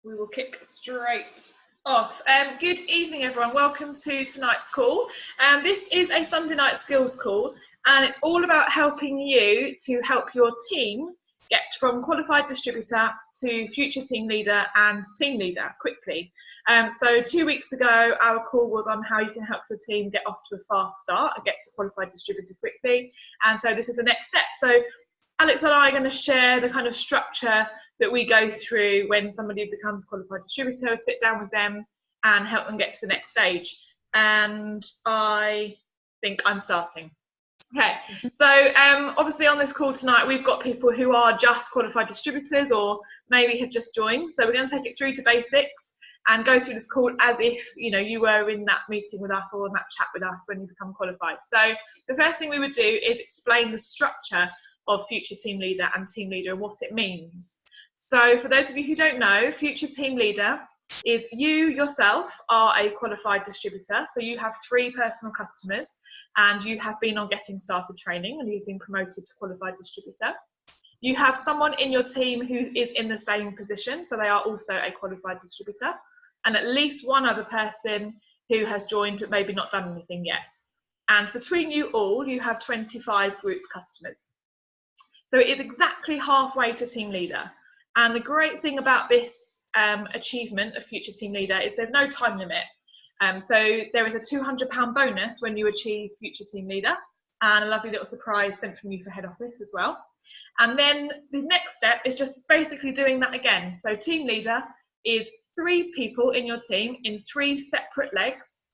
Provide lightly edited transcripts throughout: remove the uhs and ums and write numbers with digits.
We will kick straight off. Good evening, everyone. Welcome to tonight's call. This is a Sunday night skills call, and it's all about helping you to help your team get from qualified distributor to future team leader and team leader quickly. So 2 weeks ago, our call was on how you can help your team get off to a fast start and get to qualified distributor quickly. And so this is the next step. So Alex and I are going to share the kind of structure that we go through when somebody becomes qualified distributor, sit down with them and help them get to the next stage. And I think I'm starting. Okay, so obviously on this call tonight, we've got people who are just qualified distributors or maybe have just joined. So we're going to take it through to basics and go through this call as if you were in that meeting with us or in that chat with us when you become qualified. So the first thing we would do is explain the structure of future team leader and team leader and what it means. So for those of you who don't know, future team leader is you yourself are a qualified distributor. So you have 3 personal customers and you have been on getting started training and you've been promoted to qualified distributor. You have someone in your team who is in the same position. So they are also a qualified distributor, and at least one other person who has joined but maybe not done anything yet. And between you all, you have 25 group customers. So it is exactly halfway to team leader. And the great thing about this achievement of future team leader is there's no time limit. So there is a £200 bonus when you achieve future team leader, and a lovely little surprise sent from you for head office as well. And then the next step is just basically doing that again. So team leader is 3 people in your team in 3 separate legs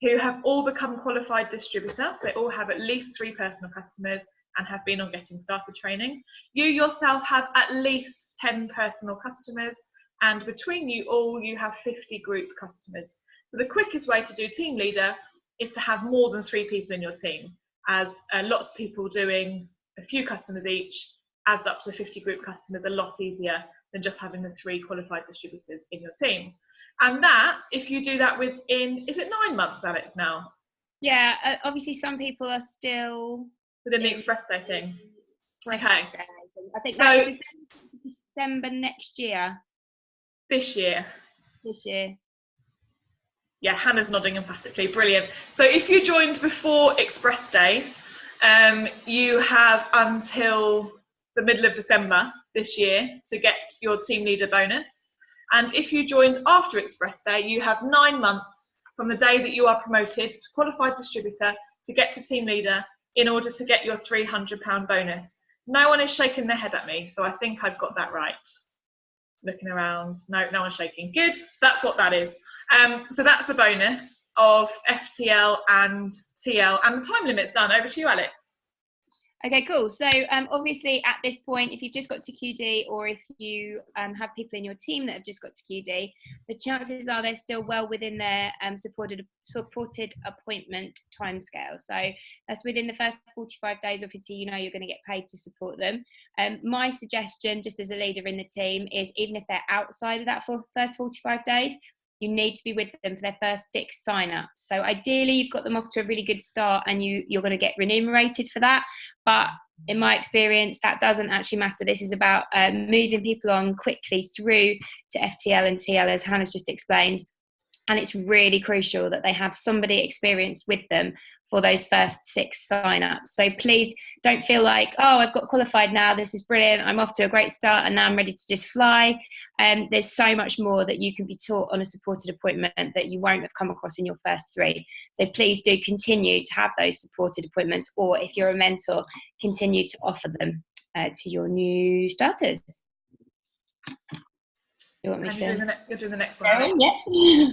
who have all become qualified distributors. They all have at least 3 personal customers and have been on getting started training. You yourself have at least 10 personal customers, and between you all, you have 50 group customers. So the quickest way to do team leader is to have more than 3 people in your team, as lots of people doing a few customers each adds up to 50 group customers a lot easier than just having the 3 qualified distributors in your team. And that, if you do that within, is it 9 months, Alex, now? Yeah, obviously some people are still within the Express Day thing. Okay. I think that is December next year. This year. This year. Yeah, Hannah's nodding emphatically. Brilliant. So if you joined before Express Day, you have until the middle of December this year to get your team leader bonus. And if you joined after Express Day, you have 9 months from the day that you are promoted to qualified distributor to get to team leader in order to get your £300 bonus. No one is shaking their head at me, so I think I've got that right. Looking around, no one's shaking. Good, so that's what that is. So that's the bonus of FTL and TL, and the time limit's done. Over to you, Alex. Okay, cool. So obviously at this point, if you've just got to QD or if you have people in your team that have just got to QD, the chances are they're still well within their supported appointment timescale. So that's within the first 45 days, obviously, you're going to get paid to support them. My suggestion, just as a leader in the team, is even if they're outside of that first 45 days, you need to be with them for their first 6 sign-ups. So ideally, you've got them off to a really good start and you're going to get remunerated for that. But in my experience, that doesn't actually matter. This is about moving people on quickly through to FTL and TL, as Hannah's just explained. And it's really crucial that they have somebody experienced with them for those first 6 sign-ups. So please don't feel like, oh, I've got qualified now, this is brilliant, I'm off to a great start and now I'm ready to just fly. There's so much more that you can be taught on a supported appointment that you won't have come across in your first 3. So please do continue to have those supported appointments, or if you're a mentor, continue to offer them to your new starters. You want me to? You're doing the next one. Yeah.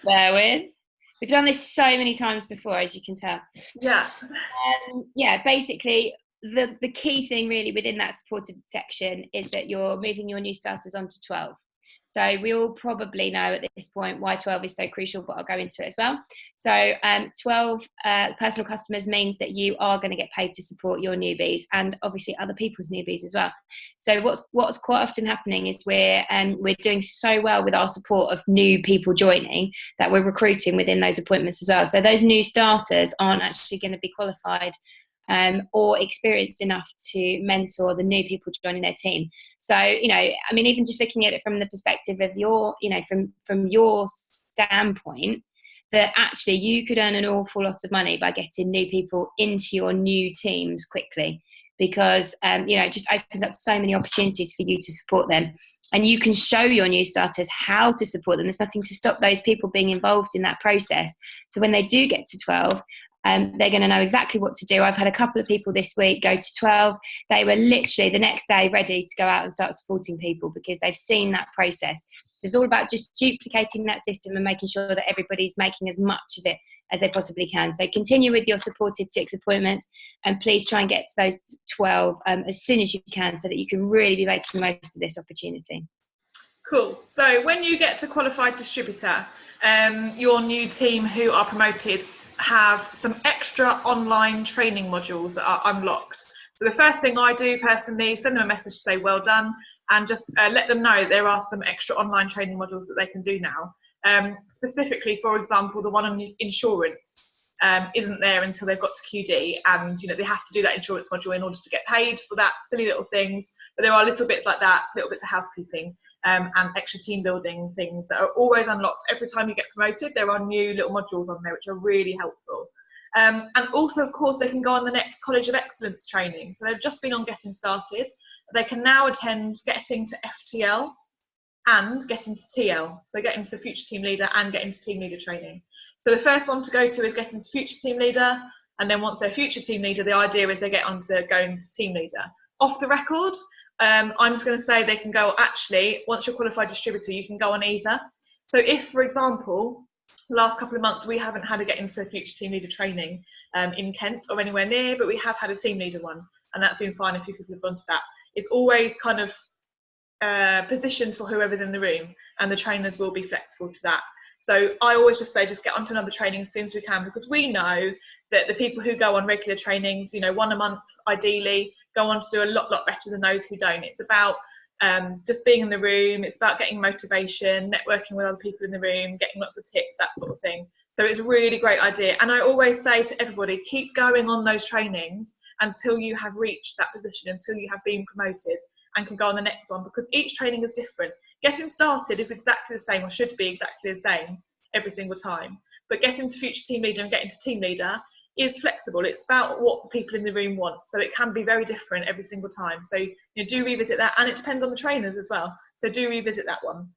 Bear with. We've done this so many times before, as you can tell. Yeah. Yeah, basically, the key thing really within that supported section is that you're moving your new starters onto 12. So we all probably know at this point why 12 is so crucial, but I'll go into it as well. So 12 personal customers means that you are going to get paid to support your newbies and obviously other people's newbies as well. So what's quite often happening is we're doing so well with our support of new people joining that we're recruiting within those appointments as well. So those new starters aren't actually going to be qualified or experienced enough to mentor the new people joining their team. So, you know, I mean, even just looking at it from the perspective of your, you know, from your standpoint, that actually you could earn an awful lot of money by getting new people into your new teams quickly, because you know, it just opens up so many opportunities for you to support them, and you can show your new starters how to support them. There's nothing to stop those people being involved in that process. So when they do get to 12, they're going to know exactly what to do. I've had a couple of people this week go to 12. They were literally the next day ready to go out and start supporting people because they've seen that process. So it's all about just duplicating that system and making sure that everybody's making as much of it as they possibly can. So continue with your supported 6 appointments, and please try and get to those 12 as soon as you can, so that you can really be making the most of this opportunity. Cool. So when you get to qualified distributor, your new team who are promoted have some extra online training modules that are unlocked. So the first thing I do personally, send them a message to say well done, and just let them know there are some extra online training modules that they can do now. Specifically, for example, the one on insurance isn't there until they've got to QD, and you know, they have to do that insurance module in order to get paid for that, silly little things. But there are little bits like that, little bits of housekeeping and extra team building things that are always unlocked. Every time you get promoted, there are new little modules on there which are really helpful. And also, of course, they can go on the next College of Excellence training. So they've just been on Getting Started. They can now attend Getting to FTL and Getting to TL. So Getting to Future Team Leader and Getting to Team Leader training. So the first one to go to is Getting to Future Team Leader. And then once they're Future Team Leader, the idea is they get on to going to Team Leader. Off the record, I'm just going to say they can go, actually, once you're qualified distributor, you can go on either. So if, for example, the last couple of months we haven't had a Get into Future Team Leader training in Kent or anywhere near, but we have had a Team Leader one, and that's been fine. A few people have gone to that. It's always kind of positioned for whoever's in the room, and the trainers will be flexible to that. So I always just say, just get onto another training as soon as we can, because we know that the people who go on regular trainings, you know, 1 a month ideally, go on to do a lot better than those who don't. It's about just being in the room. It's about getting motivation, networking with other people in the room, getting lots of tips, that sort of thing. So it's a really great idea. And I always say to everybody, keep going on those trainings until you have reached that position, until you have been promoted and can go on the next one, because each training is different. Getting started is exactly the same, or should be exactly the same every single time. But getting to Future Team Leader and getting to Team Leader is flexible. It's about what the people in the room want. So it can be very different every single time. So you know, do revisit that. And it depends on the trainers as well. So do revisit that one.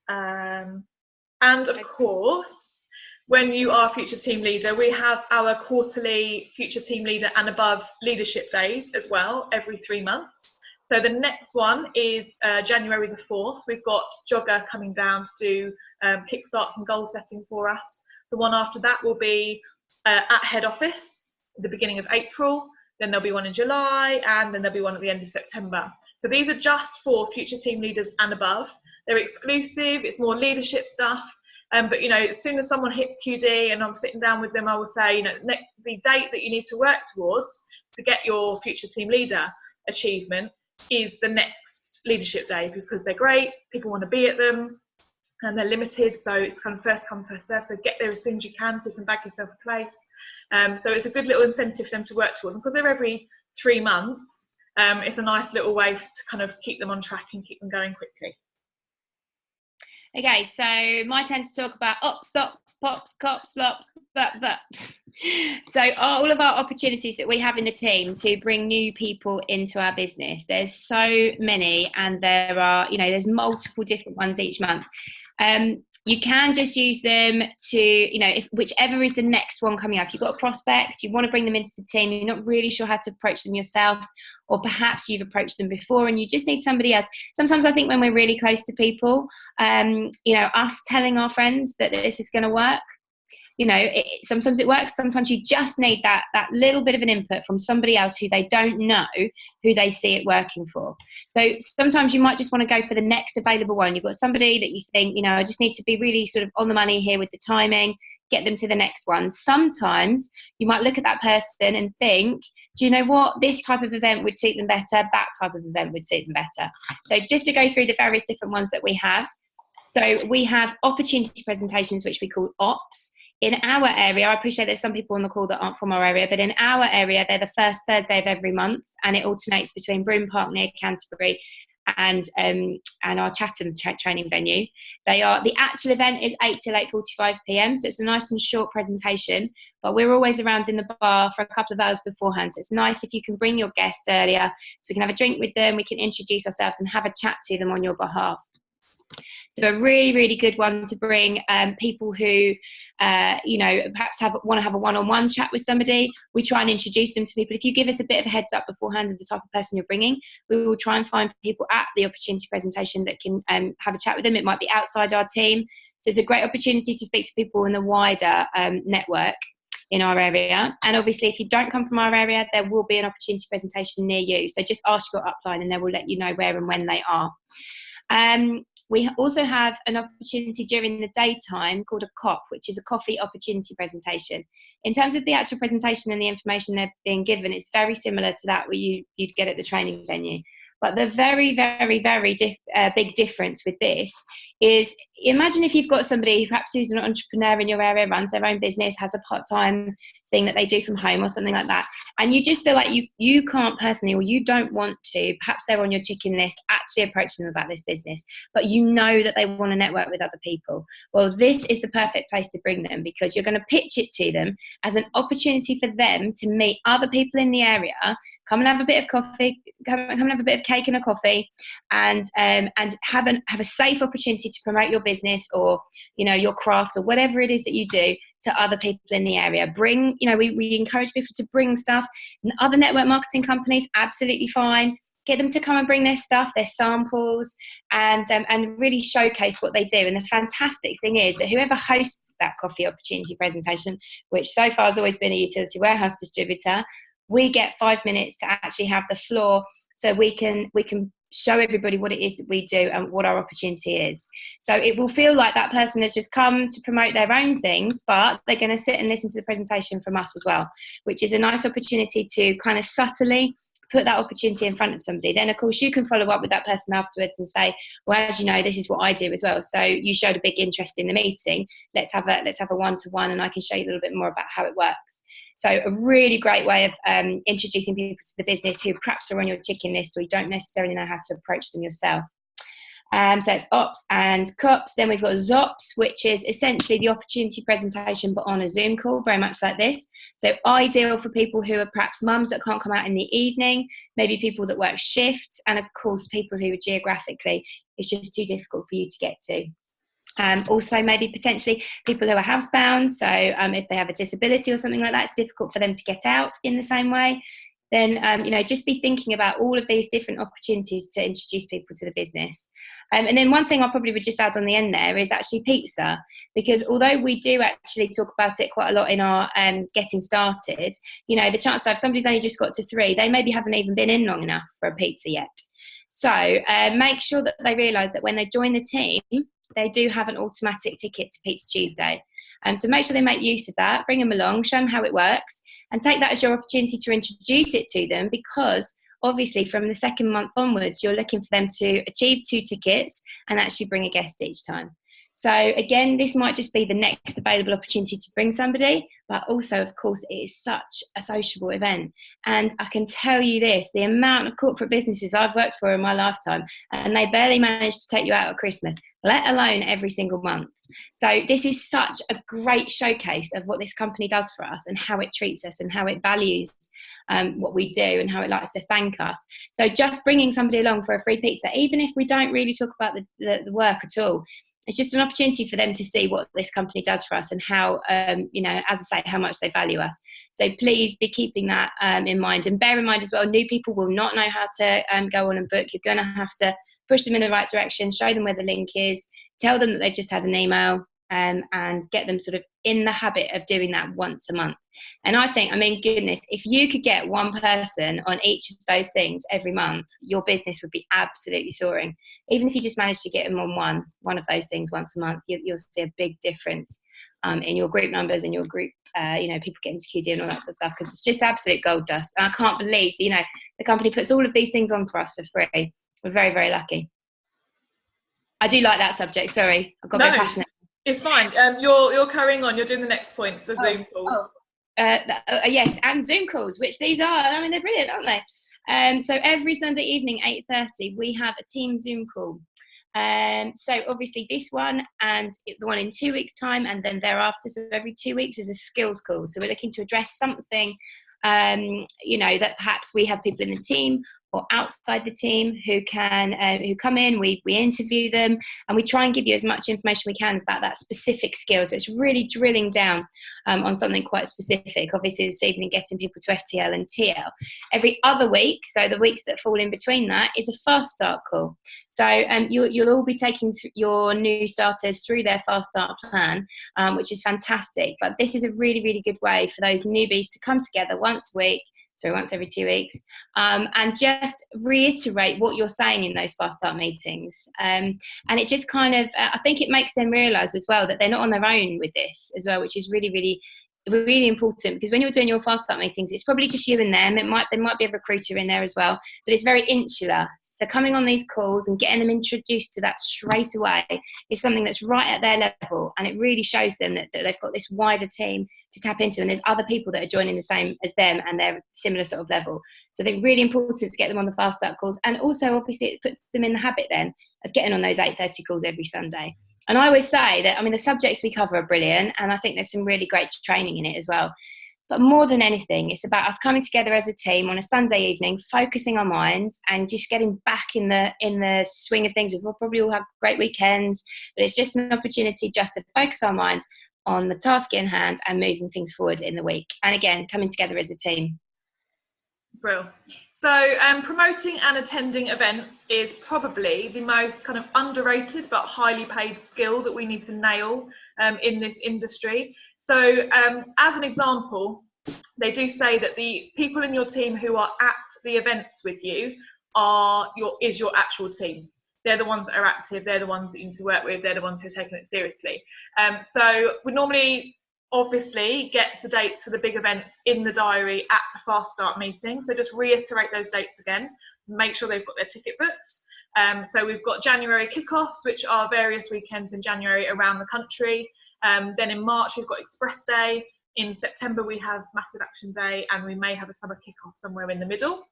And of course, when you are Future Team Leader, we have our quarterly Future Team Leader and above leadership days as well, every 3 months. So the next one is January the 4th. We've got Jogger coming down to do kickstart some goal setting for us. The one after that will be at head office at the beginning of April. Then there'll be one in July, and then there'll be one at the end of September. So these are just for Future Team Leaders and above. They're exclusive. It's more leadership stuff. But you know, as soon as someone hits QD and I'm sitting down with them, I will say, you know, the date that you need to work towards to get your Future Team Leader achievement is the next leadership day, because they're great, people want to be at them, and they're limited, so it's kind of first come first serve. So get there as soon as you can, so you can bag yourself a place. So it's a good little incentive for them to work towards, and because they're every 3 months, it's a nice little way to kind of keep them on track and keep them going quickly. Okay, so my turn to talk about ops, stops, pops, cops, flops, that. So all of our opportunities that we have in the team to bring new people into our business, there's so many, and there are, you know, there's multiple different ones each month. You can just use them to, you know, if whichever is the next one coming up, you've got a prospect, you want to bring them into the team, you're not really sure how to approach them yourself, or perhaps you've approached them before and you just need somebody else. Sometimes I think when we're really close to people, you know, us telling our friends that this is going to work, you know, sometimes it works. Sometimes you just need that little bit of an input from somebody else who they don't know, who they see it working for. So sometimes you might just want to go for the next available one. You've got somebody that you think, you know, I just need to be really sort of on the money here with the timing, get them to the next one. Sometimes you might look at that person and think, do you know what? This type of event would suit them better. That type of event would suit them better. So just to go through the various different ones that we have. So we have opportunity presentations, which we call ops. in our area, I appreciate there's some people on the call that aren't from our area, but in our area, they're the first Thursday of every month, and it alternates between Broome Park near Canterbury and our Chatham training venue. The actual event is 8 till 8:45 p.m, so it's a nice and short presentation, but we're always around in the bar for a couple of hours beforehand, so it's nice if you can bring your guests earlier so we can have a drink with them, we can introduce ourselves and have a chat to them on your behalf. So a really, really good one to bring people who, perhaps want to have a one-on-one chat with somebody. We try and introduce them to people. If you give us a bit of a heads up beforehand of the type of person you're bringing, we will try and find people at the opportunity presentation that can have a chat with them. It might be outside our team. So it's a great opportunity to speak to people in the wider network in our area. And obviously, if you don't come from our area, there will be an opportunity presentation near you. So just ask your upline and they will let you know where and when they are. We also have an opportunity during the daytime called a COP, which is a coffee opportunity presentation. In terms of the actual presentation and the information they're being given, it's very similar to that what you'd get at the training venue. But the very, very, very big difference with this is, imagine if you've got somebody perhaps who's an entrepreneur in your area, runs their own business, has a part-time thing that they do from home or something like that, and you just feel like you can't personally, or you don't want to, perhaps they're on your chicken list, actually approach them about this business, but you know that they want to network with other people. Well, this is the perfect place to bring them, because you're going to pitch it to them as an opportunity for them to meet other people in the area, come and have a bit of coffee, come and have a bit of cake and a coffee, and have a safe opportunity to promote your business or your craft or whatever it is that you do to other people in the area. We encourage people to bring stuff. Other network marketing companies, absolutely fine. Get them to come and bring their stuff, their samples, and really showcase what they do. And the fantastic thing is that whoever hosts that coffee opportunity presentation, which so far has always been a utility warehouse distributor, we get 5 minutes to actually have the floor, so we can show everybody what it is that we do and what our opportunity is. So it will feel like that person has just come to promote their own things, but they're going to sit and listen to the presentation from us as well, which is a nice opportunity to kind of subtly put that opportunity in front of somebody. Then of course you can follow up with that person afterwards and say, well, as you know, this is what I do as well, so you showed a big interest in the meeting, let's have a one-to-one and I can show you a little bit more about how it works. So a really great way of introducing people to the business who perhaps are on your chicken list, or you don't necessarily know how to approach them yourself. So it's ops and COPs. Then we've got ZOPs, which is essentially the opportunity presentation, but on a Zoom call, very much like this. So ideal for people who are perhaps mums that can't come out in the evening, maybe people that work shifts, and of course people who are geographically, it's just too difficult for you to get to. Also maybe potentially people who are housebound, so if they have a disability or something like that, it's difficult for them to get out in the same way. Then just be thinking about all of these different opportunities to introduce people to the business. And then one thing I probably would just add on the end there is actually pizza, because although we do actually talk about it quite a lot in our getting started, the chance that if somebody's only just got to 3, they maybe haven't even been in long enough for a pizza yet. So make sure that they realise that when they join the team, they do have an automatic ticket to Pizza Tuesday. So make sure they make use of that, bring them along, show them how it works, and take that as your opportunity to introduce it to them, because obviously from the second month onwards, you're looking for them to achieve 2 tickets and actually bring a guest each time. So again, this might just be the next available opportunity to bring somebody, but also, of course, it is such a sociable event. And I can tell you this, the amount of corporate businesses I've worked for in my lifetime, and they barely manage to take you out at Christmas, let alone every single month. So this is such a great showcase of what this company does for us and how it treats us and how it values what we do and how it likes to thank us. So just bringing somebody along for a free pizza, even if we don't really talk about the work at all, it's just an opportunity for them to see what this company does for us and how, as I say, how much they value us. So please be keeping that in mind. And bear in mind as well, new people will not know how to go on and book. You're going to have to push them in the right direction, show them where the link is, tell them that they've just had an email, and get them sort of in the habit of doing that once a month. And I think, goodness, if you could get one person on each of those things every month, your business would be absolutely soaring. Even if you just manage to get them on one of those things once a month, you'll see a big difference in your group numbers and your group, people getting to QD and all that sort of stuff, because it's just absolute gold dust. And I can't believe, the company puts all of these things on for us for free. We're very, very lucky. I do like that subject. Sorry, I got a bit passionate. It's fine. You're carrying on. You're doing the next point, the Zoom calls. Yes, and Zoom calls, which these are. I mean, they're brilliant, aren't they? So every Sunday evening, 8:30, we have a team Zoom call. So obviously this one and the one in 2 weeks' time, and then thereafter. So every 2 weeks is a skills call. So we're looking to address something, that perhaps we have people in the team or outside the team who come in, we interview them, and we try and give you as much information we can about that specific skill. So it's really drilling down on something quite specific. Obviously this evening, getting people to FTL and TL. Every other week, so the weeks that fall in between that, is a fast start call. So you'll all be taking your new starters through their fast start plan, which is fantastic. But this is a really, really good way for those newbies to come together once every 2 weeks, and just reiterate what you're saying in those fast start meetings. And it just kind of, I think it makes them realise as well that they're not on their own with this as well, which is really, really, really important, because when you're doing your fast start meetings, it's probably just you and them. There might be a recruiter in there as well, but it's very insular. So coming on these calls and getting them introduced to that straight away is something that's right at their level, and it really shows them that they've got this wider team to tap into, and there's other people that are joining the same as them and they're similar sort of level. So they're really important to get them on the fast start calls, and also obviously it puts them in the habit then of getting on those 8:30 calls every Sunday. And I always say that, I mean, the subjects we cover are brilliant, and I think there's some really great training in it as well. But more than anything, it's about us coming together as a team on a Sunday evening, focusing our minds and just getting back in the swing of things. We've probably all had great weekends, but it's just an opportunity just to focus our minds on the task in hand and moving things forward in the week. And again, coming together as a team. Brill. So promoting and attending events is probably the most kind of underrated but highly paid skill that we need to nail in this industry. So as an example, they do say that the people in your team who are at the events with you is your actual team. They're the ones that are active, they're the ones that you need to work with, they're the ones who are taking it seriously. So we normally obviously get the dates for the big events in the diary at the fast start meeting. So just reiterate those dates again, make sure they've got their ticket booked. So we've got January kickoffs, which are various weekends in January around the country. Then in March, we've got Express Day. In September, we have Massive Action Day, and we may have a summer kickoff somewhere in the middle.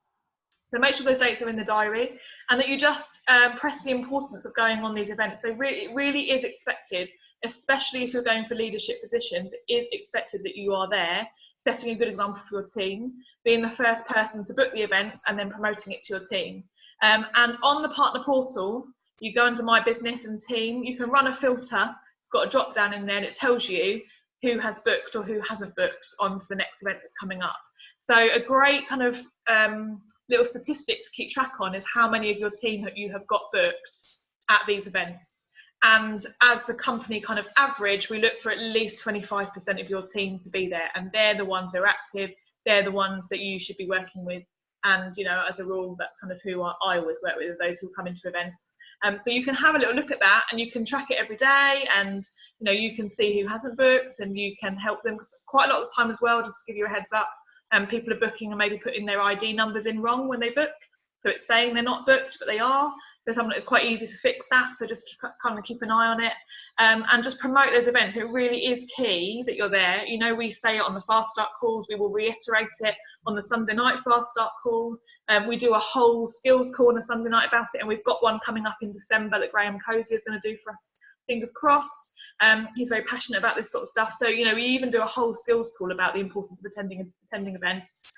So make sure those dates are in the diary, and that you just press the importance of going on these events. It really is expected, especially if you're going for leadership positions. It is expected that you are there, setting a good example for your team, being the first person to book the events and then promoting it to your team. And on the partner portal, you go under My Business and Team, you can run a filter. It's got a drop down in there and it tells you who has booked or who hasn't booked onto the next event that's coming up. So a great kind of little statistic to keep track on is how many of your team that you have got booked at these events. And as the company kind of average, we look for at least 25% of your team to be there, and they're the ones who are active, they're the ones that you should be working with. And as a rule, that's kind of who I always work with, those who come into events. So you can have a little look at that, and you can track it every day, and you can see who hasn't booked, and you can help them. Quite a lot of the time as well, just to give you a heads up, people are booking and maybe putting their ID numbers in wrong when they book, so it's saying they're not booked but they are. So it's quite easy to fix that, so just kind of keep an eye on it, and just promote those events. It really is key that you're there. We say it on the fast start calls, we will reiterate it on the Sunday night fast start call. We do a whole skills call on a Sunday night about it, and we've got one coming up in December that Graham Cozier is going to do for us, fingers crossed. He's very passionate about this sort of stuff, so we even do a whole skills call about the importance of attending events.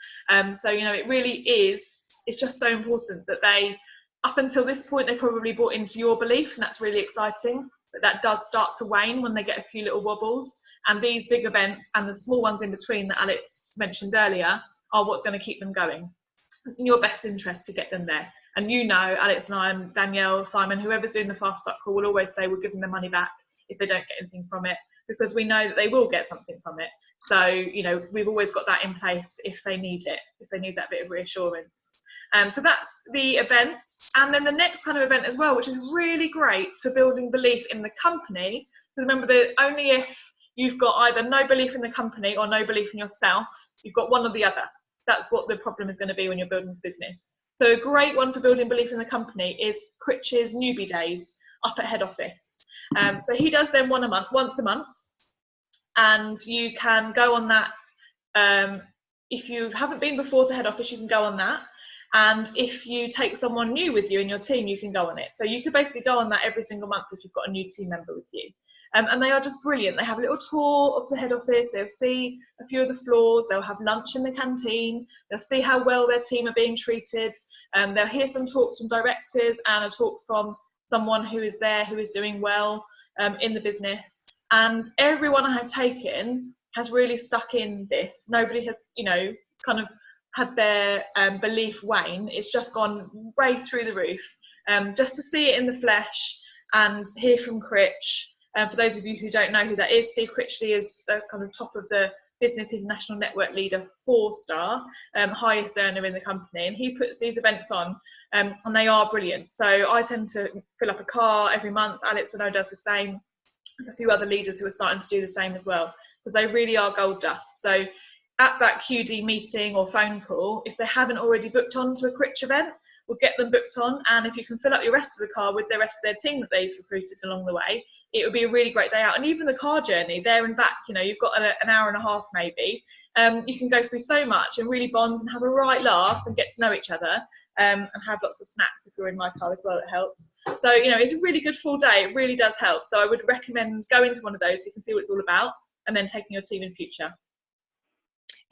So it really is, it's just so important that they, up until this point, they probably bought into your belief, and that's really exciting. But that does start to wane when they get a few little wobbles. And these big events and the small ones in between that Alex mentioned earlier are what's going to keep them going. In your best interest to get them there. And Alex and I and Danielle, Simon, whoever's doing the fast start call, will always say we'll give them their money back if they don't get anything from it, because we know that they will get something from it. So, we've always got that in place if they need it, if they need that bit of reassurance. So that's the events. And then the next kind of event as well, which is really great for building belief in the company. Remember that only if you've got either no belief in the company or no belief in yourself, you've got one or the other. That's what the problem is going to be when you're building this business. So a great one for building belief in the company is Critch's Newbie Days up at head office. So he does them once a month, and you can go on that. If you haven't been before to head office, you can go on that. And if you take someone new with you in your team, you can go on it. So you could basically go on that every single month if you've got a new team member with you. And they are just brilliant. They have a little tour of the head office. They'll see a few of the floors. They'll have lunch in the canteen. They'll see how well their team are being treated. They'll hear some talks from directors and a talk from someone who is there, who is doing well in the business. And everyone I have taken has really stuck in this. Nobody has, kind of had their belief wane. It's just gone way through the roof. Just to see it in the flesh and hear from Critch. For those of you who don't know who that is, Steve Critchley is the kind of top of the business. He's a national network leader, 4-star, highest earner in the company. And he puts these events on and they are brilliant. So I tend to fill up a car every month. Alex Sano does the same. There's a few other leaders who are starting to do the same as well, because they really are gold dust. So at that QD meeting or phone call, if they haven't already booked on to a Critch event, we'll get them booked on. And if you can fill up your rest of the car with the rest of their team that they've recruited along the way, it would be a really great day out. And even the car journey there and back, you've got an hour and a half maybe. You can go through so much and really bond and have a right laugh and get to know each other. And have lots of snacks if you're in my car as well, it helps. So, it's a really good full day. It really does help. So I would recommend going to one of those so you can see what it's all about and then taking your team in future.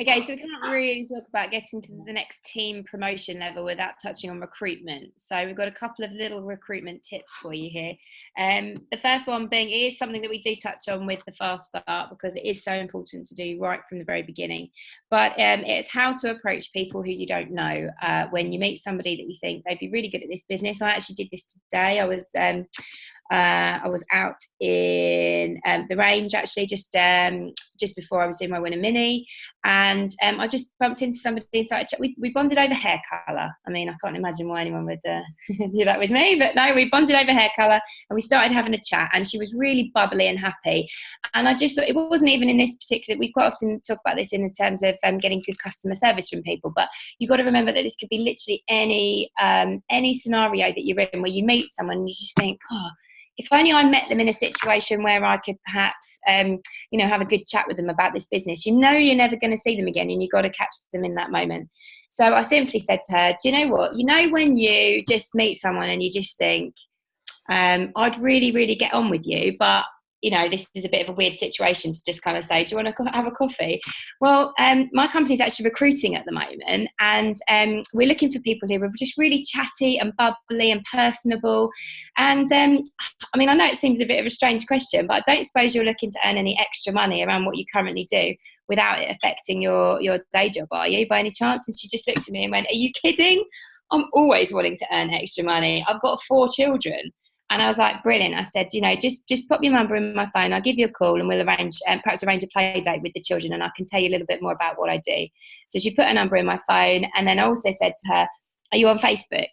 Okay, so we can't really talk about getting to the next team promotion level without touching on recruitment. So we've got a couple of little recruitment tips for you here. The first one being, it is something that we do touch on with the fast start because it is so important to do right from the very beginning. But it's how to approach people who you don't know when you meet somebody that you think they'd be really good at this business. I actually did this today. I was out in the range actually just before I was doing my winner mini, and I just bumped into somebody inside. We bonded over hair colour. I mean, I can't imagine why anyone would do that with me, but no, we bonded over hair colour and we started having a chat, and she was really bubbly and happy. And I just thought, it wasn't even in this particular, we quite often talk about this in the terms of getting good customer service from people, but you've got to remember that this could be literally any scenario that you're in where you meet someone and you just think, oh, if only I met them in a situation where I could perhaps, have a good chat with them about this business. You're never going to see them again, and you've got to catch them in that moment. So I simply said to her, do you know what? When you just meet someone and you just think, I'd really, really get on with you, but this is a bit of a weird situation to just kind of say, do you want to have a coffee? Well, my company's actually recruiting at the moment, and we're looking for people who are just really chatty and bubbly and personable. And I know it seems a bit of a strange question, but I don't suppose you're looking to earn any extra money around what you currently do without it affecting your day job, are you, by any chance? And she just looked at me and went, are you kidding? I'm always wanting to earn extra money. I've got 4 children. And I was like, brilliant. I said, just pop your number in my phone. I'll give you a call and we'll perhaps arrange a play date with the children, and I can tell you a little bit more about what I do. So she put a number in my phone, and then I also said to her, are you on Facebook?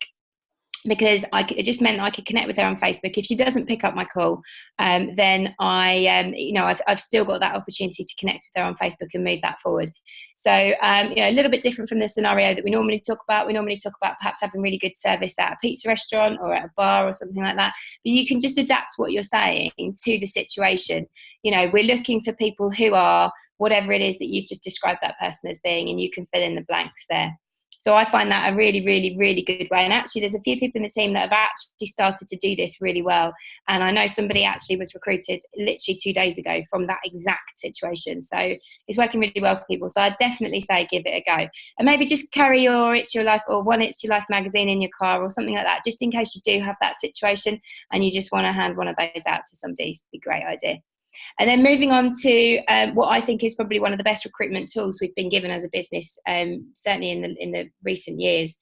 Because it just meant I could connect with her on Facebook. If she doesn't pick up my call, then I've still got that opportunity to connect with her on Facebook and move that forward. So, a little bit different from the scenario that we normally talk about. We normally talk about perhaps having really good service at a pizza restaurant or at a bar or something like that. But you can just adapt what you're saying to the situation. We're looking for people who are whatever it is that you've just described that person as being, and you can fill in the blanks there. So I find that a really, really, really good way. And actually, there's a few people in the team that have actually started to do this really well. And I know somebody actually was recruited literally 2 days ago from that exact situation. So it's working really well for people. So I'd definitely say give it a go. And maybe just carry your It's Your Life or One It's Your Life magazine in your car or something like that, just in case you do have that situation and you just want to hand one of those out to somebody. It'd be a great idea. And then moving on to what I think is probably one of the best recruitment tools we've been given as a business, certainly in the recent years.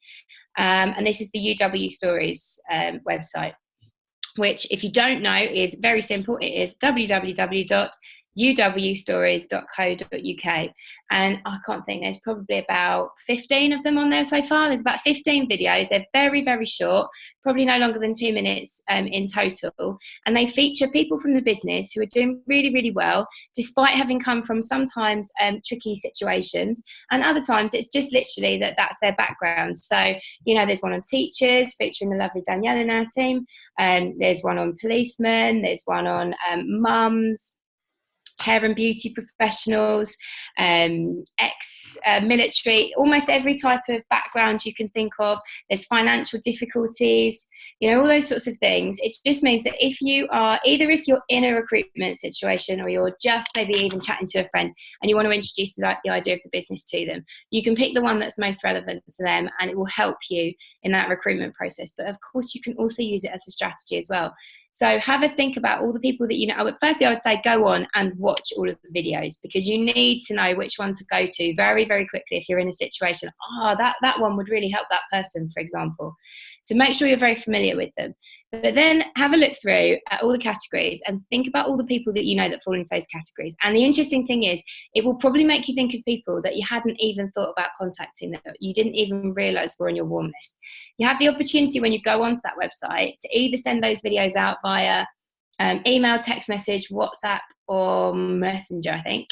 And this is the UW Stories website, which, if you don't know, is very simple. It is www.uw uwstories.co.uk, and I can't think, there's probably about 15 of them on there so far. There's about 15 videos. They're very, very short, probably no longer than 2 minutes in total, and they feature people from the business who are doing really, really well despite having come from sometimes tricky situations, and other times it's just literally that's their background. So, you know, there's one on teachers featuring the lovely Danielle in our team, there's one on policemen, there's one on mums, hair and beauty professionals, ex-military, almost every type of background you can think of. There's financial difficulties, you know, all those sorts of things. It just means that if you're in a recruitment situation, or you're just maybe even chatting to a friend and you want to introduce the idea of the business to them, you can pick the one that's most relevant to them, and it will help you in that recruitment process. But of course, you can also use it as a strategy as well. So have a think about all the people that you know. Firstly, I would say go on and watch all of the videos, because you need to know which one to go to very, very quickly if you're in a situation, that one would really help that person, for example. So make sure you're very familiar with them. But then have a look through at all the categories and think about all the people that you know that fall into those categories. And the interesting thing is, it will probably make you think of people that you hadn't even thought about contacting, that you didn't even realise were on your warm list. You have the opportunity when you go onto that website to either send those videos out via email, text message, WhatsApp, or Messenger, I think.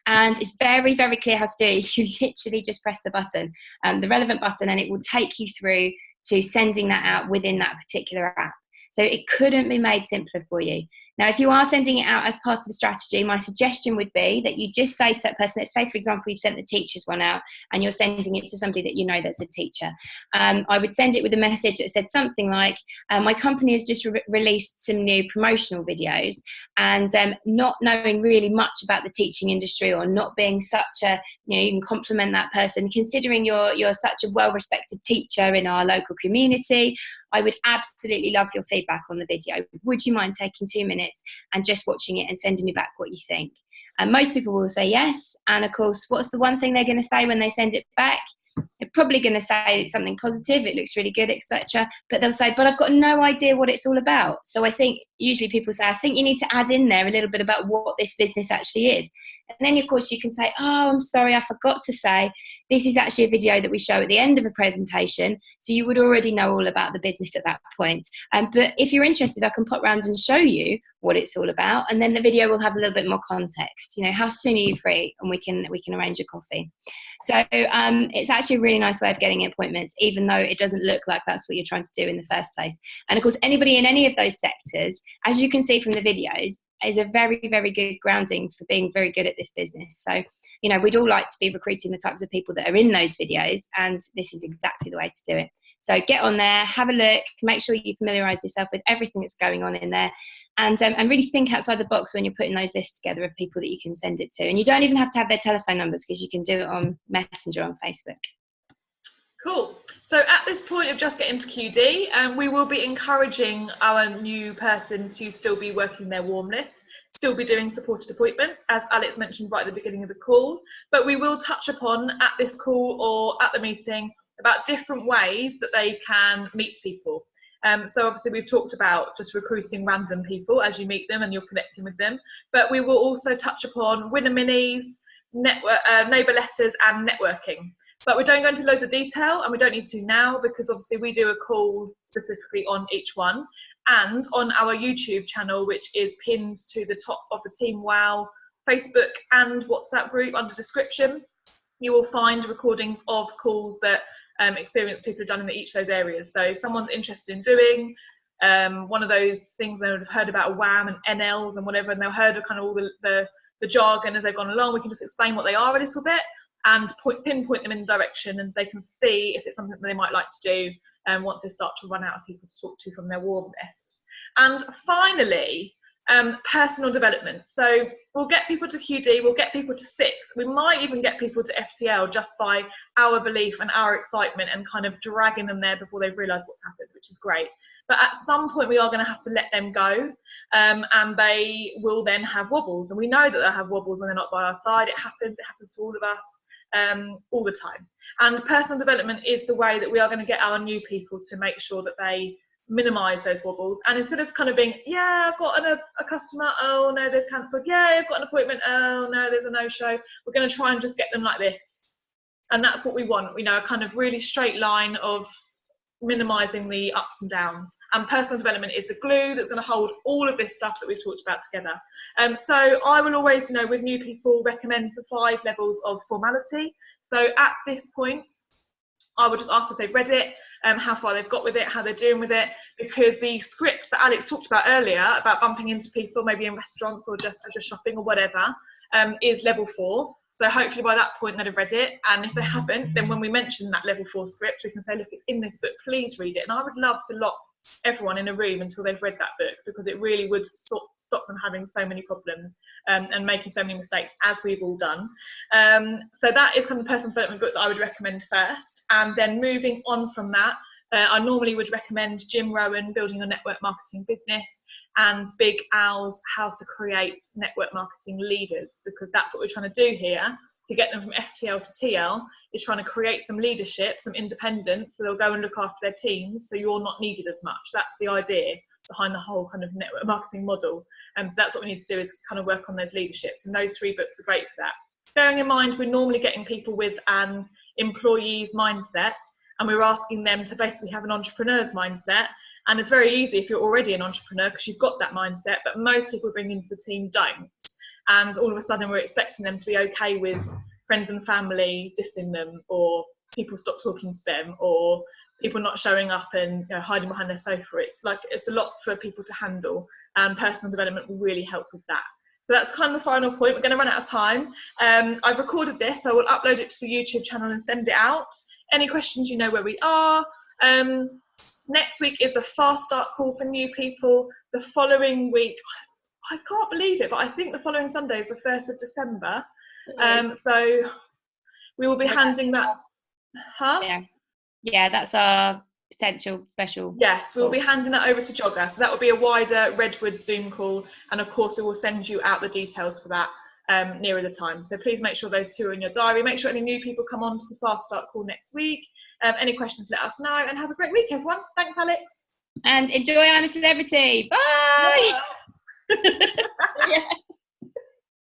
And it's very, very clear how to do it. You literally just press the button, the relevant button, and it will take you through to sending that out within that particular app. So it couldn't be made simpler for you. Now, if you are sending it out as part of a strategy, my suggestion would be that you just say to that person, let's say, for example, you've sent the teachers one out and you're sending it to somebody that you know that's a teacher. I would send it with a message that said something like, my company has just released some new promotional videos, and not knowing really much about the teaching industry, or not being such a, you know, you can compliment that person, considering you're such a well-respected teacher in our local community. I would absolutely love your feedback on the video. Would you mind taking 2 minutes and just watching it and sending me back what you think? And most people will say yes. And of course, what's the one thing they're going to say when they send it back? They're probably going to say something positive, it looks really good, etc. But they'll say, but I've got no idea what it's all about. So I think usually people say, I think you need to add in there a little bit about what this business actually is. And then, of course, you can say, oh, I'm sorry, I forgot to say, this is actually a video that we show at the end of a presentation. So you would already know all about the business at that point. But if you're interested, I can pop round and show you what it's all about. And then the video will have a little bit more context. You know, how soon are you free? And we can arrange a coffee. So it's actually a really nice way of getting appointments, even though it doesn't look like that's what you're trying to do in the first place. And of course, anybody in any of those sectors, as you can see from the videos, is a very, very good grounding for being very good at this business. So, you know, we'd all like to be recruiting the types of people that are in those videos, and this is exactly the way to do it. So get on there, have a look, make sure you familiarise yourself with everything that's going on in there, and really think outside the box when you're putting those lists together of people that you can send it to. And you don't even have to have their telephone numbers, because you can do it on Messenger on Facebook. Cool. So at this point of just getting to QD, we will be encouraging our new person to still be working their warm list, still be doing supported appointments, as Alex mentioned right at the beginning of the call. But we will touch upon at this call or at the meeting about different ways that they can meet people. So obviously we've talked about just recruiting random people as you meet them and you're connecting with them. But we will also touch upon winner minis, network, neighbour letters, and networking. But we don't go into loads of detail, and we don't need to now, because obviously we do a call specifically on each one. And on our YouTube channel, which is pinned to the top of the Team Wow Facebook and WhatsApp group under description, you will find recordings of calls that experienced people have done in each of those areas. So if someone's interested in doing one of those things, they would have heard about WAM and NLs and whatever, and they've heard of kind of all the jargon as they've gone along. We can just explain what they are a little bit and pinpoint them in the direction, and so they can see if it's something that they might like to do once they start to run out of people to talk to from their warm list. And finally, personal development. So we'll get people to QD, we'll get people to 6, we might even get people to FTL just by our belief and our excitement and kind of dragging them there before they've realised what's happened, which is great. But at some point we are going to have to let them go, and they will then have wobbles, and we know that they'll have wobbles when they're not by our side. It happens to all of us all the time. And personal development is the way that we are going to get our new people to make sure that they minimise those wobbles, and instead of kind of being, yeah, I've got a customer, oh no, they've cancelled, yeah, I've got an appointment, oh no, there's a no-show, we're going to try and just get them like this. And that's what we want, a kind of really straight line of minimising the ups and downs. And personal development is the glue that's going to hold all of this stuff that we've talked about together. So I will always, with new people, recommend the 5 levels of formality. So at this point, I would just ask if they've read it, how far they've got with it, how they're doing with it, because the script that Alex talked about earlier about bumping into people, maybe in restaurants or just as you're shopping or whatever, is level 4. So hopefully by that point they'd have read it, and if they haven't, then when we mention that level 4 script, we can say, look, it's in this book, please read it. And I would love to lock everyone in a room until they've read that book, because it really would stop them having so many problems and making so many mistakes, as we've all done. So that is kind of the personal development book that I would recommend first. And then moving on from that, I normally would recommend Jim Rohn, Building Your Network Marketing Business, and Big Al's How to Create Network Marketing Leaders, because that's what we're trying to do here to get them from FTL to TL, is trying to create some leadership, some independence, so they'll go and look after their teams, so you're not needed as much. That's the idea behind the whole kind of network marketing model. So that's what we need to do, is kind of work on those leaderships, and those 3 books are great for that. Bearing in mind, we're normally getting people with an employee's mindset, and we're asking them to basically have an entrepreneur's mindset. And it's very easy if you're already an entrepreneur, because you've got that mindset, but most people bring into the team don't. And all of a sudden we're expecting them to be okay with friends and family dissing them, or people stop talking to them, or people not showing up and hiding behind their sofa. It's a lot for people to handle, and personal development will really help with that. So that's kind of the final point. We're going to run out of time. I've recorded this, so I will upload it to the YouTube channel and send it out. Any questions, you know where we are. Next week is a fast start call for new people. The following week, I can't believe it, but I think the following Sunday is the 1st of December. So we will be handing that. Yeah, that's our potential special. Yes, we'll be handing that over to Jogger. So that will be a wider Redwood Zoom call. And of course, we will send you out the details for that nearer the time. So please make sure those 2 are in your diary. Make sure any new people come on to the fast start call next week. Any questions, let us know, and have a great week, everyone. Thanks, Alex. And enjoy I'm a Celebrity. Bye. Yes. Yeah.